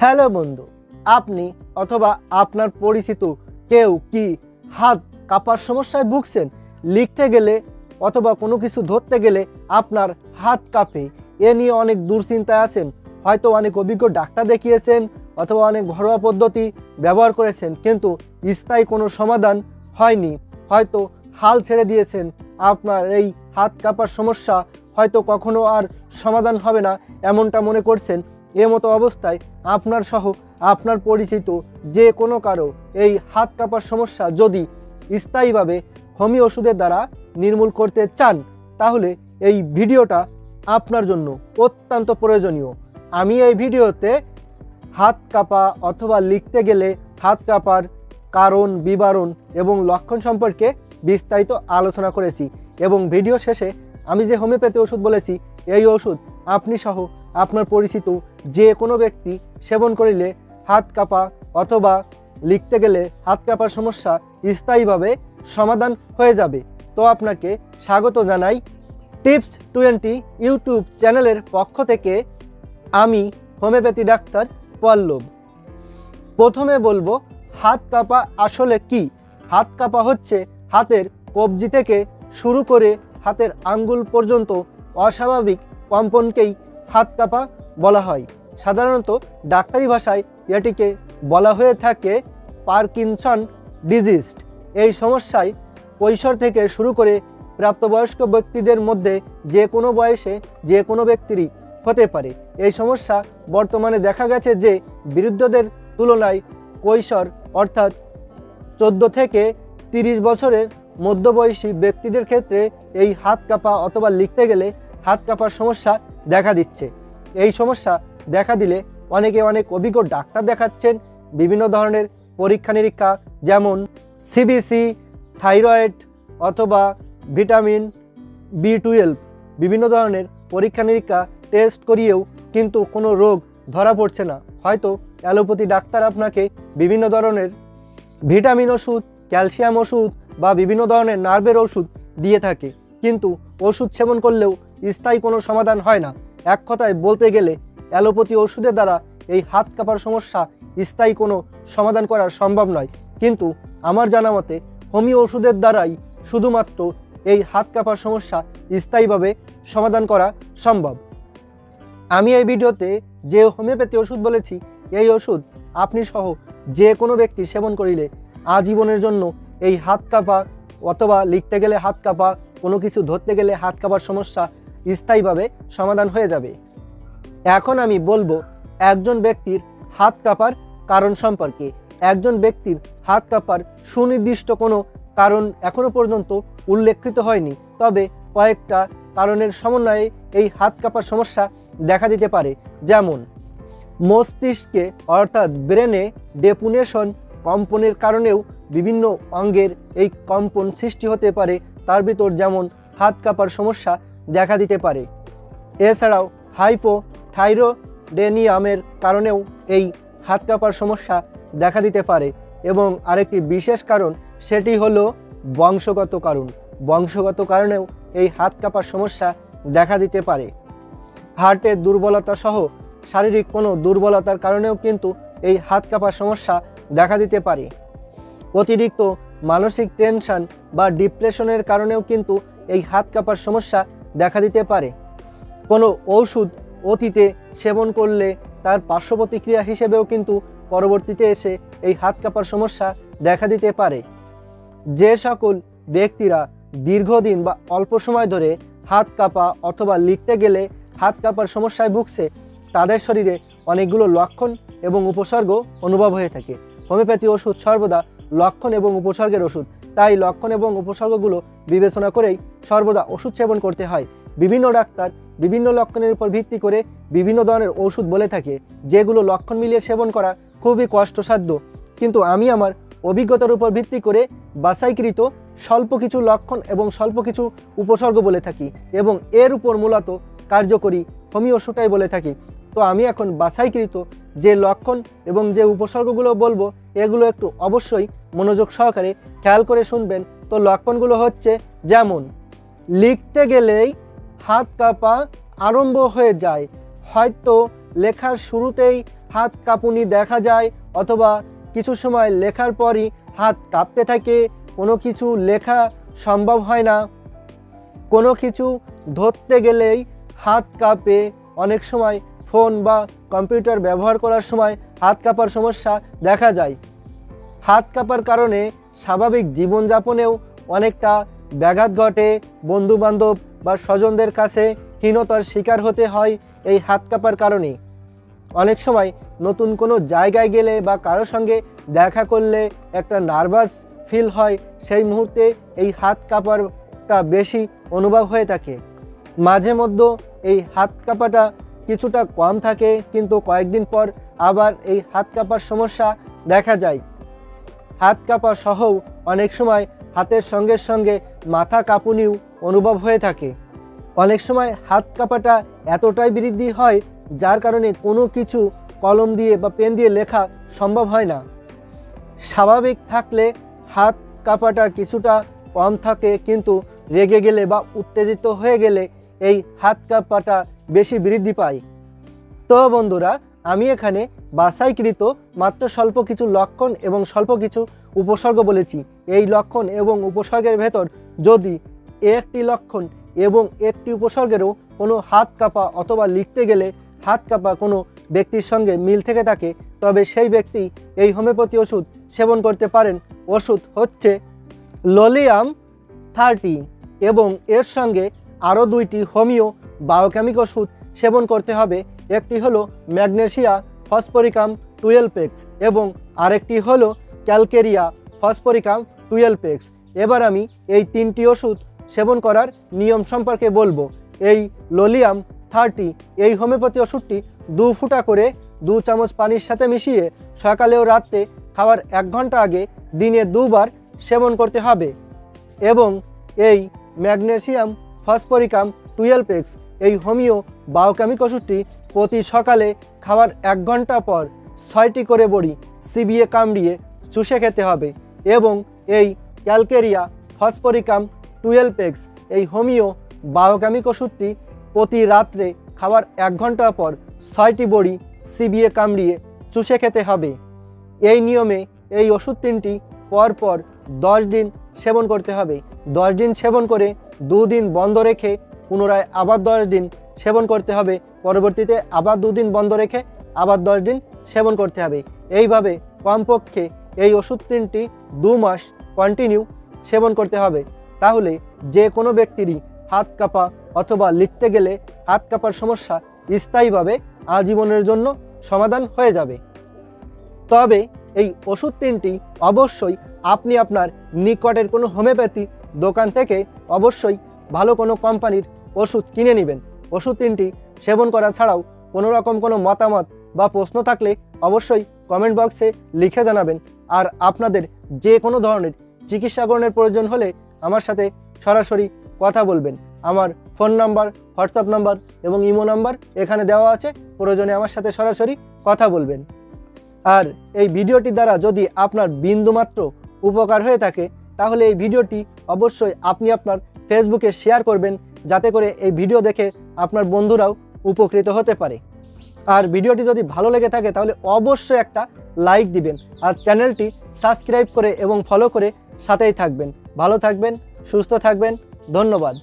Hello বন্ধু, আপনি অথবা আপনার পরিচিত কেউ কি হাত কাঁপার সমস্যায় ভুগছেন? লিখতে গেলে অথবা কোনো কিছু ধরতে গেলে আপনার হাত কাঁপে, এ নিয়ে অনেক দুশ্চিন্তায় আছেন। হয়তো অনেক অভিজ্ঞ ডাক্তার দেখিয়েছেন অথবা অনেক ঘরোয়া পদ্ধতি ব্যবহার করেছেন, কিন্তু স্থায়ী কোনো সমাধান হয়নি। হয়তো হাল ছেড়ে দিয়েছেন। আপনার এই হাত কাঁপার সমস্যা হয়তো কখনো আর সমাধান হবে না এমনটা মনে করছেন। মতো অবস্থায় আপনার সহ আপনার পরিচিত যে কোনো কারো এই হাত কাঁপার সমস্যা যদি স্থায়ীভাবে হোমিও ওষুধের দ্বারা নির্মূল করতে চান, তাহলে এই ভিডিওটা আপনার জন্য অত্যন্ত প্রয়োজনীয়। আমি এই ভিডিওতে হাত কাঁপা অথবা লিখতে গেলে হাত কাঁপার কারণ, বিবরণ এবং লক্ষণ সম্পর্কে বিস্তারিত আলোচনা করেছি, এবং ভিডিও শেষে আমি যে হোমিওপ্যাথি ওষুধ বলেছি, এই ওষুধ আপনি সহ আপনার পরিচিত যে কোনো ব্যক্তি সেবন করিলে হাত কাঁপা অথবা লিখতে গেলে হাত কাঁপার সমস্যা স্থায়ীভাবে সমাধান হয়ে যাবে। তো আপনাকে স্বাগত জানাই টিপস 20 ইউটিউব চ্যানেলের পক্ষ থেকে। আমি হোমিওপ্যাথি ডাক্তার পল্লব। প্রথমে বলবো হাত কাঁপা আসলে কি। হাত কাঁপা হচ্ছে হাতের কবজি থেকে শুরু করে হাতের আঙ্গুল পর্যন্ত অস্বাভাবিক কম্পনকেই হাত কাঁপা বলা হয়। সাধারণত ডাক্তারি ভাষায় এটিকে বলা হয়ে থাকে পার্কিনসন ডিজিজ। এই সমস্যায় কৈশোর থেকে শুরু করে প্রাপ্তবয়স্ক ব্যক্তিদের মধ্যে যে কোনো বয়সে যে কোনো ব্যক্তিরই হতে পারে। এই সমস্যা বর্তমানে দেখা গেছে যে বৃদ্ধদের তুলনায় কৈশোর অর্থাৎ 14 থেকে 30 বছরের মধ্যবয়সী ব্যক্তিদের ক্ষেত্রে এই হাত কাঁপা অথবা লিখতে গেলে হাত কাঁপার সমস্যা দেখা দিচ্ছে। এই সমস্যা দেখা দিলে অনেকে অনেক অভিজ্ঞ ডাক্তার দেখাচ্ছেন। বিভিন্ন ধরনের পরীক্ষা নিরীক্ষা, যেমন সিবিসি, থাইরয়েড অথবা ভিটামিন B12, বিভিন্ন ধরনের পরীক্ষা নিরীক্ষা টেস্ট করিয়েও কিন্তু কোনো রোগ ধরা পড়ছে না। হয়তো অ্যালোপ্যাথি ডাক্তার আপনাকে বিভিন্ন ধরনের ভিটামিন ওষুধ, ক্যালসিয়াম ওষুধ বা বিভিন্ন ধরনের নার্ভের ওষুধ দিয়ে থাকে, কিন্তু ওষুধ সেবন করলেও স্থায়ী কোনো সমাধান হয় না। এক কথায় বলতে গেলে অ্যালোপ্যাথি ওষুধের দ্বারা এই হাত কাঁপার সমস্যা স্থায়ী কোনো সমাধান করা সম্ভব নয়, কিন্তু আমার জানা মতে হোমিও ওষুধের দ্বারাই শুধুমাত্র এই হাত কাঁপার সমস্যা স্থায়ীভাবে সমাধান করা সম্ভব। আমি এই ভিডিওতে যে হোমিওপ্যাথি ওষুধ বলেছি, এই ওষুধ আপনি সহ যে কোনো ব্যক্তি সেবন করিলে আজীবনের জন্য এই হাত কাঁপা অথবা লিখতে গেলে হাত কাঁপা, কোনো কিছু ধরতে গেলে হাত কাঁপার সমস্যা স্থায়ীভাবে সমাধান হয়ে যাবে। এখন আমি বলবো একজন ব্যক্তির হাত কাঁপার কারণ সম্পর্কে। একজন ব্যক্তির হাত কাঁপার সুনির্দিষ্ট কোনো কারণ এখনো পর্যন্ত উল্লেখিত হয়নি, তবে কয়েকটা কারণের সমন্বয়ে এই হাত কাঁপার সমস্যা দেখা দিতে পারে। যেমন মস্তিষ্কে অর্থাৎ ব্রেনে ডেপুনেশন কম্পনের কারণেও বিভিন্ন অঙ্গের এই কম্পন সৃষ্টি হতে পারে। তার ভিতর যেমন হাত কাঁপার সমস্যা দেখা দিতে পারে। এছাড়াও হাইপোথাইরয়েডিজমের কারণেও এই হাত কাঁপার সমস্যা দেখা দিতে পারে। এবং আরেকটি বিশেষ কারণ, সেটি হলো বংশগত কারণ। বংশগত কারণেও এই হাত কাঁপার সমস্যা দেখা দিতে পারে। হার্টের দুর্বলতা সহ শারীরিক কোনো দুর্বলতার কারণেও কিন্তু এই হাত কাঁপার সমস্যা দেখা দিতে পারে। অতিরিক্ত মানসিক টেনশন বা ডিপ্রেশনের কারণেও কিন্তু এই হাত কাঁপার সমস্যা দেখা দিতে পারে। কোনো ওষুধ অতীতে সেবন করলে তার পার্শ্ব প্রতিক্রিয়া হিসেবেও কিন্তু পরবর্তীতে এসে এই হাত কাঁপার সমস্যা দেখা দিতে পারে। যে সকল ব্যক্তিরা দীর্ঘদিন বা অল্প সময় ধরে হাত কাঁপা অথবা লিখতে গেলে হাত কাঁপার সমস্যায় ভুগছে, তাদের শরীরে অনেকগুলো লক্ষণ এবং উপসর্গ অনুভব হয়ে থাকে। হোমিওপ্যাথি ওষুধ সর্বদা লক্ষণ এবং উপসর্গের ওষুধ, তাই লক্ষণ এবং উপসর্গগুলো বিবেচনা করেই সর্বদা ওষুধ সেবন করতে হয়। বিভিন্ন ডাক্তার বিভিন্ন লক্ষণের উপর ভিত্তি করে বিভিন্ন ধরনের ওষুধ বলে থাকে, যেগুলো লক্ষণ মিলিয়ে সেবন করা খুবই কষ্টসাধ্য, কিন্তু আমি আমার অভিজ্ঞতার উপর ভিত্তি করে বাছাইকৃত স্বল্প কিছু লক্ষণ এবং স্বল্প কিছু উপসর্গ বলে থাকি, এবং এর উপর মূলত কার্যকরী হোমিও ওষুধটাই বলে থাকি। তো আমি এখন বাছাইকৃত যে লক্ষণ এবং যে উপসর্গগুলো বলবো, এগুলো একটু অবশ্যই মনোযোগ সহকারে খেয়াল করে শুনবেন। তো লক্ষণগুলো হচ্ছে, যেমন লিখতে গেলেই হাত কাঁপা আরম্ভ হয়ে যায়, হয়তো লেখার শুরুতেই হাত কাঁপুনি দেখা যায়, অথবা কিছু সময় লেখার পরই হাত কাঁপতে থাকে, কোনো কিছু লেখা সম্ভব হয় না, কোনো কিছু ধরতে গেলেই হাত কাঁপে, অনেক সময় ফোন বা কম্পিউটার ব্যবহার করার সময় হাত কাঁপার সমস্যা দেখা যায়। হাত কাঁপার কারণে স্বাভাবিক জীবনযাপনেও অনেকটা ব্যাঘাত ঘটে, বন্ধুবান্ধব বা স্বজনদের কাছে হীনতার শিকার হতে হয় এই হাত কাঁপার কারণে। অনেক সময় নতুন কোনো জায়গায় গেলে বা কারো সঙ্গে দেখা করলে একটা নার্ভাস ফিল হয়, সেই মুহূর্তে এই হাত কাঁপাটা বেশি অনুভব হয়ে থাকে। মাঝে মধ্যে এই হাত কাঁপাটা কিছুটা কম থাকে, কিন্তু কয়েকদিন পর আবার এই হাত কাঁপার সমস্যা দেখা যায়। হাত কাঁপা সহও অনেক সময় হাতের সঙ্গে সঙ্গে মাথা কাঁপুনিও অনুভব হয়ে থাকে। অনেক সময় হাত কাঁপাটা এতটাই বৃদ্ধি হয় যার কারণে কোনো কিছু কলম দিয়ে বা পেন দিয়ে লেখা সম্ভব হয় না। স্বাভাবিক থাকলে হাত কাঁপাটা কিছুটা কম থাকে, কিন্তু রেগে গেলে বা উত্তেজিত হয়ে গেলে এই হাত কাঁপাটা বেশি বৃদ্ধি পায়। তো বন্ধুরা, আমি এখানে বাছাইকৃত মাত্র স্বল্প কিছু লক্ষণ এবং স্বল্প কিছু উপসর্গ বলেছি। এই লক্ষণ এবং উপসর্গের ভেতর যদি একটি লক্ষণ এবং একটি উপসর্গেরও কোনো হাত কাঁপা অথবা লিখতে গেলে হাত কাঁপা কোনো ব্যক্তির সঙ্গে মিল থেকে থাকে, তবে সেই ব্যক্তি এই হোমিওপ্যাথি ওষুধ সেবন করতে পারেন। ওষুধ হচ্ছে লোলিয়াম 30 এবং এর সঙ্গে আরও 2টি হোমিও বায়োকেমিক ওষুধ সেবন করতে হবে। একটি হলো ম্যাগনেসিয়া ফসফরিকাম 12x এবং আরেকটি হলো ক্যালকেরিয়া ফসফরিকাম 12x। এবার আমি এই 3টি ওষুধ সেবন করার নিয়ম সম্পর্কে বলবো। এই লোলিয়াম 30 এই হোমিওপ্যাথি ওষুধটি 2 ফুটা করে 2 চামচ পানির সাথে মিশিয়ে সকালে ও রাত্রে খাওয়ার 1 ঘন্টা আগে দিনে 2 বার সেবন করতে হবে। এবং এই ম্যাগনেসিয়াম ফসফরিকাম 12x এই হোমিও বায়োকেমিক ওষুধটি প্রতি সকালে খাওয়ার 1 ঘন্টা পর 6টি করে বড়ি চিবিয়ে কামড়িয়ে চুষে খেতে হবে। এবং এই ক্যালকেরিয়া ফসফরিকাম 12x এই হোমিও বায়োকেমিক ওষুধটি প্রতি রাত্রে খাওয়ার 1 ঘন্টা পর 6টি বড়ি চিবিয়ে কামড়িয়ে চুষে খেতে হবে। এই নিয়মে এই ওষুধ 3টি পরপর 10 দিন সেবন করতে হবে। 10 দিন সেবন করে 2 দিন বন্ধ রেখে পুনরায় আবার 10 দিন সেবন করতে হবে। পরবর্তীতে আবার 2 দিন বন্ধ রেখে আবার 10 দিন সেবন করতে হবে। এইভাবে কমপক্ষে এই ওষুধ 3টি 2 মাস কন্টিনিউ সেবন করতে হবে। তাহলে যে কোনো ব্যক্তিরই হাত কাঁপা অথবা লিখতে গেলে হাত কাঁপার সমস্যা স্থায়ীভাবে আজীবনের জন্য সমাধান হয়ে যাবে। তবে এই ওষুধ 3টি অবশ্যই আপনি আপনার নিকটের কোনো হোমিওপ্যাথি দোকান থেকে অবশ্যই ভালো কোনো কোম্পানির ওষুধ কিনে নেবেন। ওষুধ 3টি সেবন করা ছাড়াও কোনো রকম কোনো মতামত বা প্রশ্ন থাকলে অবশ্যই কমেন্ট বক্সে লিখে জানাবেন। আর আপনাদের যে কোনো ধরনের চিকিৎসাকরণের প্রয়োজন হলে আমার সাথে সরাসরি কথা বলবেন। আমার ফোন নাম্বার, হোয়াটসঅ্যাপ নাম্বার এবং ইমো নাম্বার এখানে দেওয়া আছে, প্রয়োজনে আমার সাথে সরাসরি কথা বলবেন। আর এই ভিডিওটি দ্বারা যদি আপনার বিন্দুমাত্র উপকার হয়ে থাকে তাহলে এই ভিডিওটি অবশ্যই আপনি আপনার ফেসবুকে শেয়ার করবেন, যাতে করে এই ভিডিও দেখে আপনার বন্ধুরাও উপকৃত হতে পারে। আর ভিডিওটি যদি ভালো লেগে থাকে তাহলে অবশ্যই একটা লাইক দিবেন আর চ্যানেলটি সাবস্ক্রাইব করে এবং ফলো করে সাথেই থাকবেন। ভালো থাকবেন, সুস্থ থাকবেন। ধন্যবাদ।